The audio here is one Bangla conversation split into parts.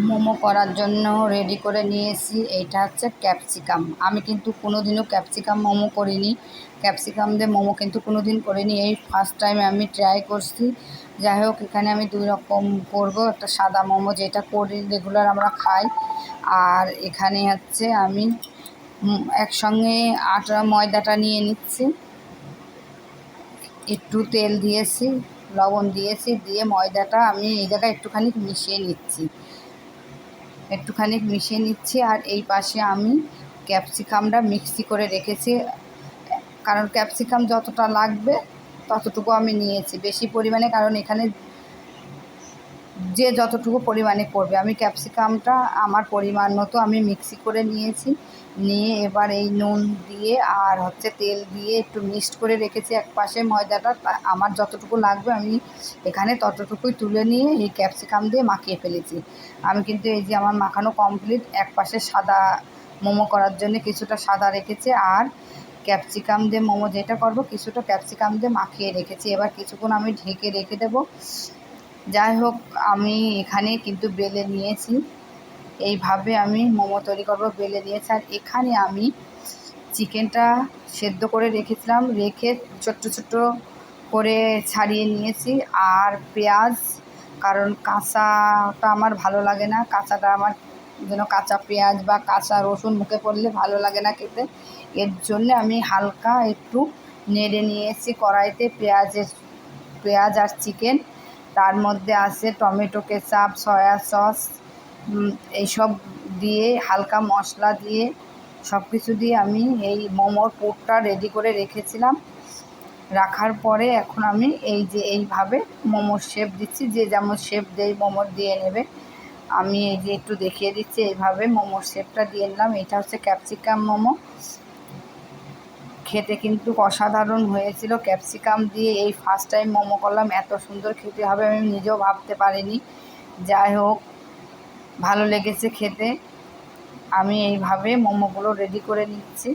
মোমো করার জন্য রেডি করে নিয়েছি। এইটা হচ্ছে ক্যাপসিকাম। আমি কিন্তু কোনো দিনও ক্যাপসিকাম মোমো করিনি, ক্যাপসিকাম দিয়ে মোমো কিন্তু কোনো দিন করিনি, এই ফার্স্ট টাইম আমি ট্রাই করছি। যাই হোক, এখানে আমি দুই রকম করবো, একটা সাদা মোমো যেটা করি রেগুলার আমরা খাই, আর এখানে হচ্ছে আমি একসঙ্গে আটা ময়দাটা নিয়ে নিচ্ছি, একটু তেল দিয়েছি, লবণ দিয়েছি, দিয়ে ময়দাটা আমি এই জায়গায় একটুখানি মিশিয়ে নিচ্ছি। আর এই পাশে আমি ক্যাপসিকামটা মিক্সি করে রেখেছি, কারণ ক্যাপসিকাম যতটা লাগবে ততটুকু আমি নিয়েছি বেশি পরিমাণে, কারণ এখানে যে যতটুকু পরিমাণে করবে, আমি ক্যাপসিকামটা আমার পরিমাণ মতো আমি মিক্সি করে নিয়েছি। নিয়ে এবার এই নুন দিয়ে আর হচ্ছে তেল দিয়ে একটু মিক্সড করে রেখেছি এক পাশে ময়দাটা, আমার যতটুকু লাগবে আমি এখানে ততটুকুই তুলে নিয়ে এই ক্যাপসিকাম দিয়ে মাখিয়ে ফেলেছি। আমি কিন্তু এই যে আমার মাখানো কমপ্লিট, এক পাশে সাদা মোমো করার জন্য কিছুটা সাদা রেখেছি, আর ক্যাপসিকাম দিয়ে মোমো যেটা করব কিছুটা ক্যাপসিকাম দিয়ে মাখিয়ে রেখেছি। এবার কিছুক্ষণ আমি ঢেকে রেখে দেবো। যাই হোক, আমি এখানে কিন্তু বেলে নিয়েছি, এইভাবে আমি মোমো তৈরি করবো, বেলে নিয়েছি। আর এখানে আমি চিকেনটা সেদ্ধ করে রেখেছিলাম, রেখে ছোট্ট ছোট্ট করে ছাড়িয়ে নিয়েছি। আর পেঁয়াজ, কারণ কাঁচাটা আমার ভালো লাগে না, কাঁচাটা আমার যেন কাঁচা পেঁয়াজ বা কাঁচা রসুন মুখে পড়লে ভালো লাগে না খেতে, এর জন্যে আমি হালকা একটু নেড়ে নিয়েছি কড়াইতে পেঁয়াজ আর চিকেন। তার মধ্যে আছে টমেটো কেচাপ, সয়া সস, এইসব দিয়ে হালকা মশলা দিয়ে সব কিছু দিয়ে আমি এই মোমোর পুরটা রেডি করে রেখেছিলাম। রাখার পরে এখন আমি এই যে এইভাবে মোমোর শেপ দিচ্ছি, যে যেমন শেপ দেয় মোমোর দিয়ে নেবে। আমি এই যে একটু দেখিয়ে দিচ্ছি, এইভাবে মোমোর শেপটা দিয়ে নিলাম। এটা হচ্ছে ক্যাপসিকাম মোমো, খেতে কিন্তু অসাধারণ হয়েছিল। ক্যাপসিকাম দিয়ে এই ফার্স্ট টাইম মোমো করলাম, এত সুন্দর খেতে হবে আমি নিজেও ভাবতে পারিনি। যাই হোক, ভালো লেগেছে খেতে। আমি এইভাবে মোমোগুলো রেডি করে নিচ্ছি,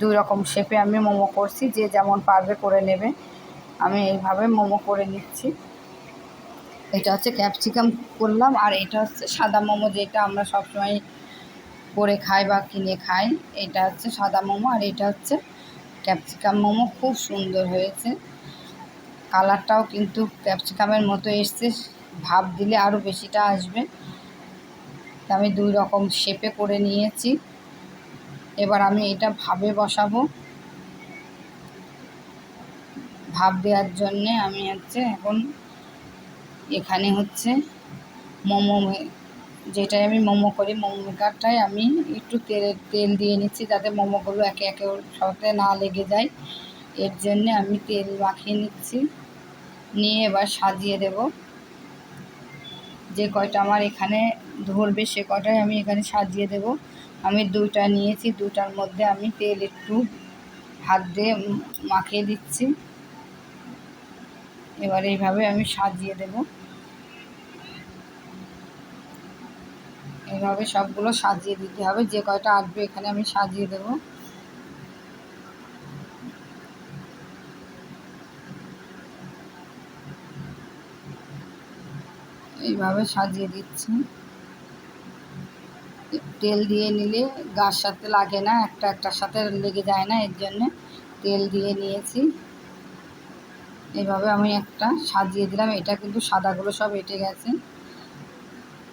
দুই রকম শেপে আমি মোমো করছি, যে যেমন পারবে করে নেবে। আমি এইভাবে মোমো করে নিচ্ছি। এটা হচ্ছে ক্যাপসিকাম করলাম, আর এটা হচ্ছে সাদা মোমো যেটা আমরা সবসময় করে খাই বা কিনে খাই। এটা হচ্ছে সাদা মোমো, আর এটা হচ্ছে ক্যাপসিকাম মোমো। খুব সুন্দর হয়েছে, কালারটাও কিন্তু ক্যাপসিকামের মতো এসছে, ভাপ দিলে আরও বেশিটা আসবে। আমি দুই রকম শেপে করে নিয়েছি। এবার আমি এটা ভাপে বসাবো। ভাপ দেওয়ার জন্যে আমি হচ্ছে এখন এখানে হচ্ছে মোমো, যেটাই আমি মোমো করি মোমো মেকারটায় আমি একটু তেল দিয়ে নিচ্ছি, যাতে মোমোগুলো একে একে ওর সাথে না লেগে যায়। এর জন্যে আমি তেল মাখিয়ে নিচ্ছি, নিয়ে এবার সাজিয়ে দেব। যে কয়টা আমার এখানে ধরবে সে কয়টাই আমি এখানে সাজিয়ে দেব। আমি দুইটা নিয়েছি, দুটার মধ্যে আমি তেল একটু হাত দিয়ে মাখিয়ে দিচ্ছি। এবার এইভাবে আমি সাজিয়ে দেব, এইভাবে সবগুলো সাজিয়ে দিতে হবে, যে কয়টা আসবে এখানে আমি সাজিয়ে দেব। এইভাবে সাজিয়ে দিচ্ছি। তেল দিয়ে নিলে গার সাথে লাগে না, একটা একটার সাথে লেগে যায় না, এর জন্যে তেল দিয়ে নিয়েছি। এইভাবে আমি একটা সাজিয়ে দিলাম। এটা কিন্তু সাদাগুলো সব এঁটে গেছে।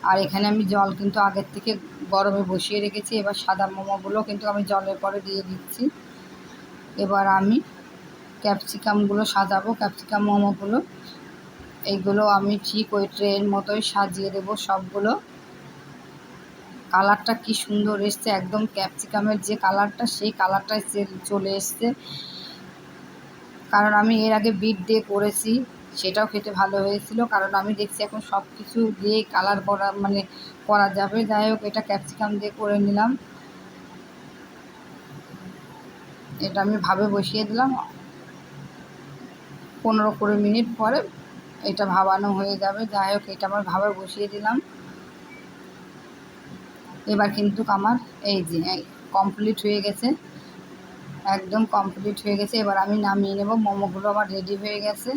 আর এখানে আমি জল কিন্তু আগের থেকে গরমে বসিয়ে রেখেছি। এবার সাদা মোমোগুলো কিন্তু আমি জলের পরে দিয়ে দিচ্ছি। এবার আমি ক্যাপসিকামগুলো সাজাবো, ক্যাপসিকাম মোমোগুলো এইগুলো আমি ঠিক ওই ট্রের মতোই সাজিয়ে দেবো সবগুলো। কালারটা কি সুন্দর এসছে, একদম ক্যাপসিকামের যে কালারটা সেই কালারটাই চলে এসছে। কারণ আমি এর আগে বিট দিয়ে করেছি, সেটাও খেতে ভালো হয়েছিল। কারণ আমি দেখছি এখন সব কিছু দিয়ে কালার করা যাবে। যাই হোক, এটা ক্যাপসিকাম দিয়ে করে নিলাম। এটা আমি ভাবে বসিয়ে দিলাম, 15-20 মিনিট পরে এটা ভাবানো হয়ে যাবে। যাই হোক, এটা আমার ভাবে বসিয়ে দিলাম। এবার কিন্তু আমার এই যে কমপ্লিট হয়ে গেছে, একদম কমপ্লিট হয়ে গেছে। এবার আমি নামিয়ে নেব। মোমোগুলো আমার রেডি হয়ে গেছে।